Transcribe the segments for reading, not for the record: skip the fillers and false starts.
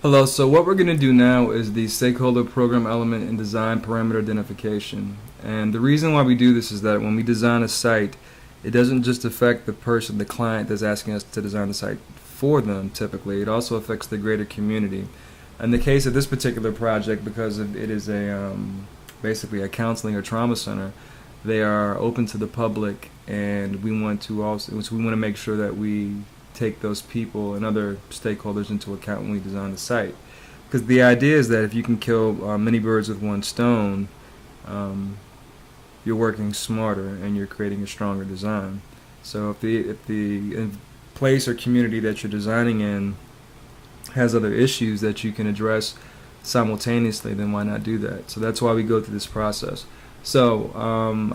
Hello, so what we're going to do now is the stakeholder program element and design parameter identification. And the reason why we do this is that when we design a site, it doesn't just affect the person, the client that's asking us to design the site for them typically, it also affects the greater community. In the case of this particular project, because it is basically a counseling or trauma center, they are open to the public, and we want to make sure that we take those people and other stakeholders into account when we design the site. Because the idea is that if you can kill many birds with one stone, um, you're working smarter and you're creating a stronger design. So if the place or community that you're designing in has other issues that you can address simultaneously, then why not do that? So that's why we go through this process. So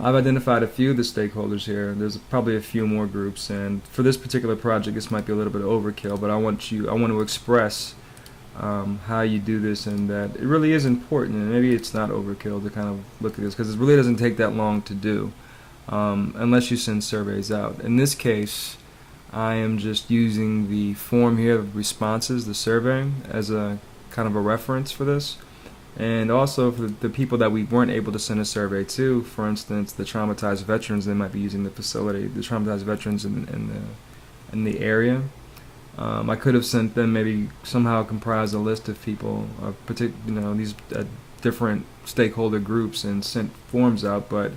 I've identified a few of the stakeholders here. There's probably a few more groups, and for this particular project, this might be a little bit of overkill. But I want to express how you do this, and that it really is important. And maybe it's not overkill to kind of look at this because it really doesn't take that long to do, unless you send surveys out. In this case, I am just using the form here of responses, the survey, as a kind of a reference for this. And also for the people that we weren't able to send a survey to, for instance, the traumatized veterans, they might be using the facility, the traumatized veterans in the area. I could have sent them, maybe somehow comprised a list of people, these different stakeholder groups, and sent forms out. But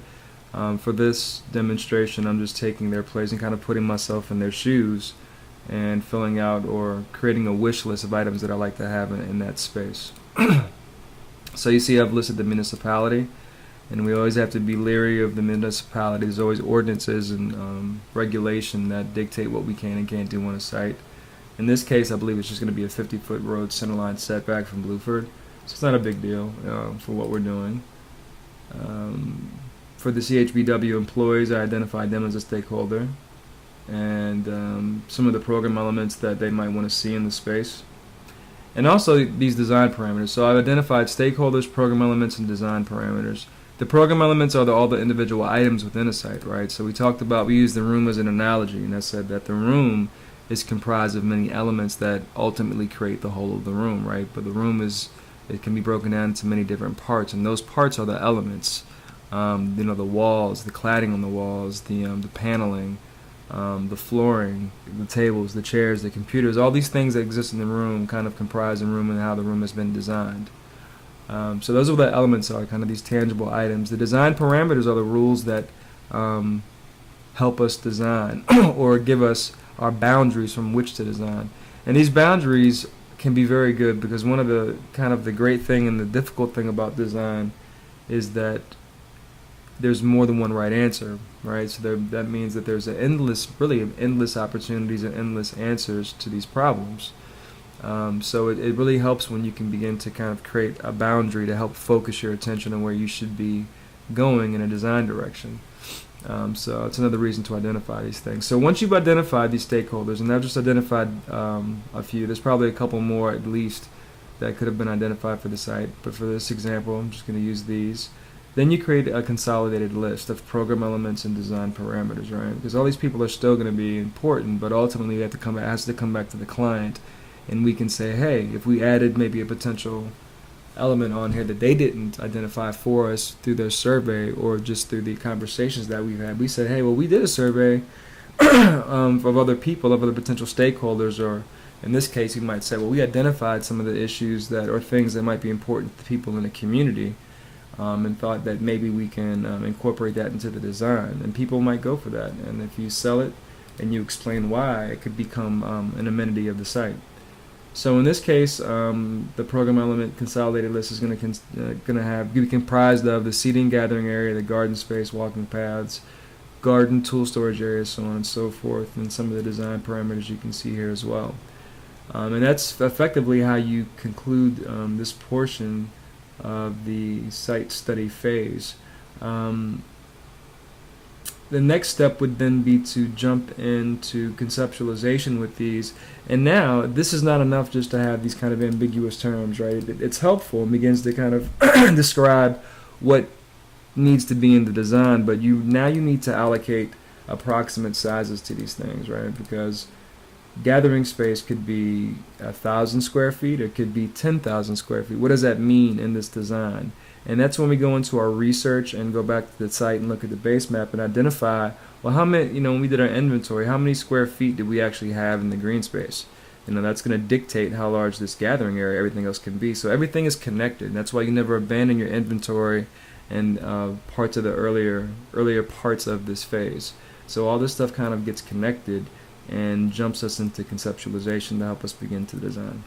for this demonstration, I'm just taking their place and kind of putting myself in their shoes and filling out or creating a wish list of items that I like to have in that space. So you see I've listed the municipality, and we always have to be leery of the municipality. There's always ordinances and regulation that dictate what we can and can't do on a site. In this case, I believe it's just going to be a 50-foot road centerline setback from Blueford, so it's not a big deal for what we're doing. For the CHBW employees, I identified them as a stakeholder, and some of the program elements that they might want to see in the space. And also these design parameters. So I've identified stakeholders, program elements, and design parameters. The program elements are all the individual items within a site, right? So we used the room as an analogy, and I said that the room is comprised of many elements that ultimately create the whole of the room, right? But the room it can be broken down into many different parts, and those parts are the elements. The walls, the cladding on the walls, the paneling, the flooring, the tables, the chairs, the computers, all these things that exist in the room kind of comprise the room and how the room has been designed. So those are what the elements are, kind of these tangible items. The design parameters are the rules that help us design or give us our boundaries from which to design. And these boundaries can be very good because one of the kind of the great thing and the difficult thing about design is that there's more than one right answer, right? So that means that there's endless opportunities and endless answers to these problems. So it really helps when you can begin to kind of create a boundary to help focus your attention on where you should be going in a design direction. So it's another reason to identify these things. So once you've identified these stakeholders, and I've just identified a few, there's probably a couple more at least that could have been identified for the site, but for this example, I'm just going to use these. Then you create a consolidated list of program elements and design parameters, right? Because all these people are still going to be important, but ultimately it has to come back to the client, and we can say, hey, if we added maybe a potential element on here that they didn't identify for us through their survey or just through the conversations that we've had, we said, hey, well, we did a survey of other people, of other potential stakeholders, or in this case, you might say, well, we identified some of the issues that or things that might be important to people in the community. And thought that maybe we can incorporate that into the design, and people might go for that. And if you sell it and you explain why, it could become an amenity of the site. So in this case, the program element consolidated list is going to be comprised of the seating gathering area, the garden space, walking paths, garden tool storage areas, so on and so forth, and some of the design parameters you can see here as well. And that's effectively how you conclude this portion of the site study phase. The next step would then be to jump into conceptualization with these. And now, this is not enough just to have these kind of ambiguous terms, right? It's helpful and begins to kind of describe what needs to be in the design, but you need to allocate approximate sizes to these things, right? Because gathering space could be 1,000 square feet, or it could be 10,000 square feet. What does that mean in this design? And that's when we go into our research and go back to the site and look at the base map and identify, well, how many, when we did our inventory, how many square feet did we actually have in the green space? That's going to dictate how large this gathering area, everything else can be. So everything is connected. That's why you never abandon your inventory and parts of the earlier parts of this phase. So all this stuff kind of gets connected and jumps us into conceptualization to help us begin to design.